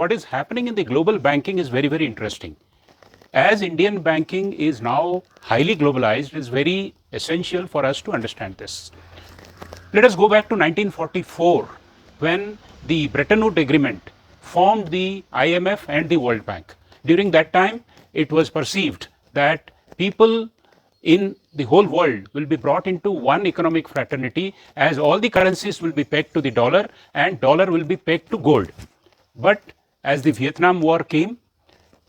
what is happening in the global banking is very, very interesting. As Indian banking is now highly globalized, it is very essential for us to understand this. Let us go back to 1944 when the Bretton Woods Agreement formed the IMF and the World Bank. During that time, it was perceived that people in the whole world will be brought into one economic fraternity, as all the currencies will be pegged to the dollar and dollar will be pegged to gold. But as the Vietnam War came,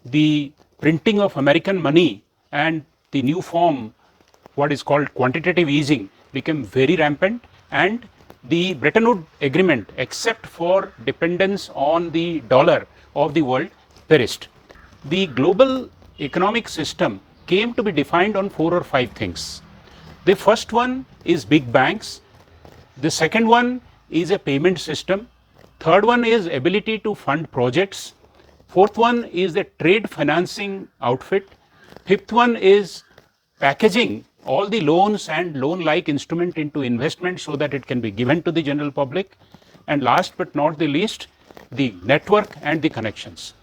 the printing of American money and the new form, what is called quantitative easing, became very rampant, and the Bretton Woods Agreement, except for dependence on the dollar of the world, perished. The global economic system came to be defined on 4 or 5 things. The first one is big banks. The second one is a payment system. Third one is ability to fund projects. Fourth one is the trade financing outfit. Fifth one is packaging all the loans and loan-like instrument into investment so that it can be given to the general public. And last but not the least, the network and the connections.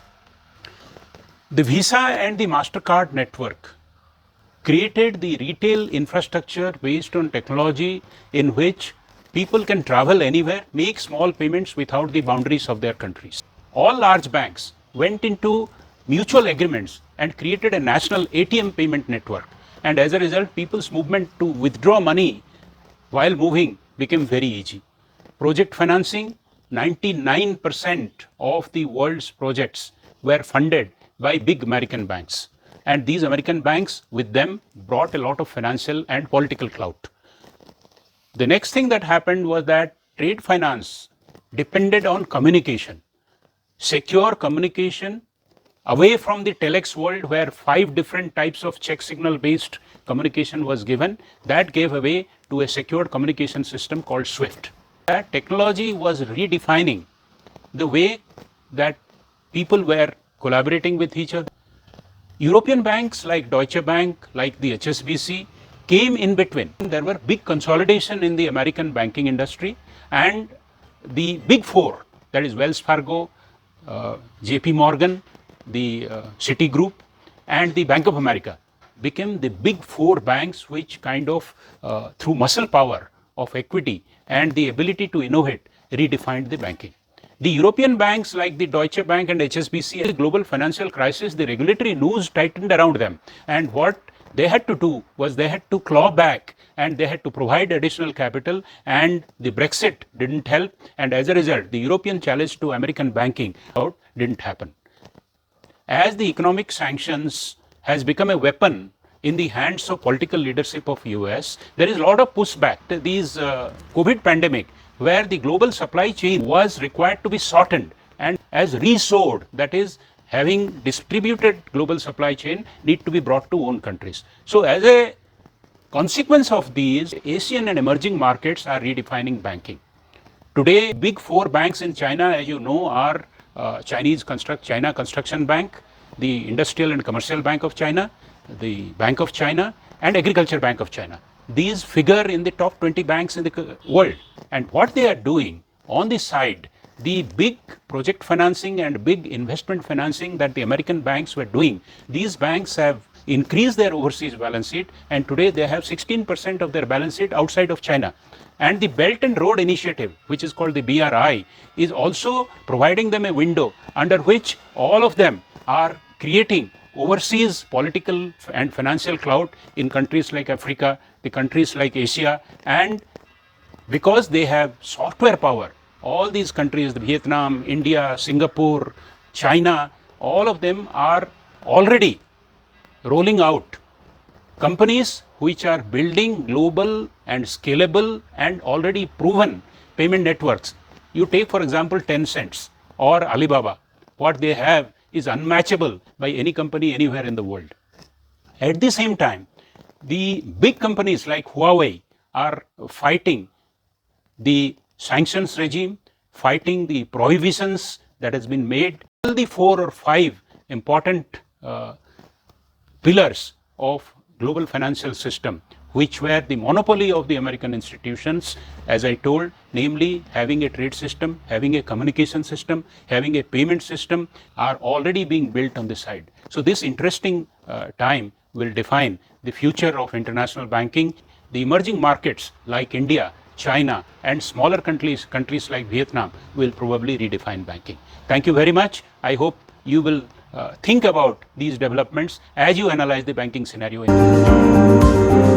The Visa and the MasterCard network created the retail infrastructure based on technology in which people can travel anywhere, make small payments without the boundaries of their countries. All large banks went into mutual agreements and created a national ATM payment network. And as a result, people's movement to withdraw money while moving became very easy. Project financing, 99% of the world's projects were funded by big American banks. And these American banks with them brought a lot of financial and political clout. The next thing that happened was that trade finance depended on communication, secure communication away from the telex world where 5 different types of check signal based communication was given. That gave away to a secured communication system called SWIFT. That technology was redefining the way that people were collaborating with each other. European banks like Deutsche Bank, like the HSBC came in between. There were big consolidation in the American banking industry, and the big 4, that is Wells Fargo, JP Morgan, the Citigroup and the Bank of America became the big 4 banks which kind of through muscle power of equity and the ability to innovate redefined the banking. The European banks like the Deutsche Bank and HSBC, in the global financial crisis, the regulatory noose tightened around them, and what they had to do was they had to claw back and they had to provide additional capital, and the Brexit didn't help, and as a result the European challenge to American banking didn't happen. As the economic sanctions has become a weapon in the hands of political leadership of US, there is a lot of pushback. These COVID pandemic, where the global supply chain was required to be shortened and as reshored, that is having distributed global supply chain, need to be brought to own countries. So as a consequence of these, Asian and emerging markets are redefining banking. Today, big 4 banks in China, as you know, are China Construction Bank, the Industrial and Commercial Bank of China, the Bank of China, and Agriculture Bank of China. These figure in the top 20 banks in the world. And what they are doing on the side, the big project financing and big investment financing that the American banks were doing, these banks have increased their overseas balance sheet, and today they have 16% of their balance sheet outside of China. And the Belt and Road Initiative, which is called the BRI, is also providing them a window under which all of them are creating overseas political and financial clout in countries like Africa, the countries like Asia, and because they have software power, all these countries, Vietnam, India, Singapore, China, all of them are already rolling out companies which are building global and scalable and already proven payment networks. You take, for example, Tencent or Alibaba. What they have is unmatchable by any company anywhere in the world. At the same time, the big companies like Huawei are fighting the sanctions regime, fighting the prohibitions that has been made. All the 4 or 5 important pillars of global financial system which were the monopoly of the American institutions, as I told, namely having a trade system, having a communication system, having a payment system, are already being built on the side. So this interesting time will define the future of international banking. The emerging markets like India, China, and smaller countries like Vietnam will probably redefine banking. Thank you very much. I hope you will think about these developments as you analyze the banking scenario in India.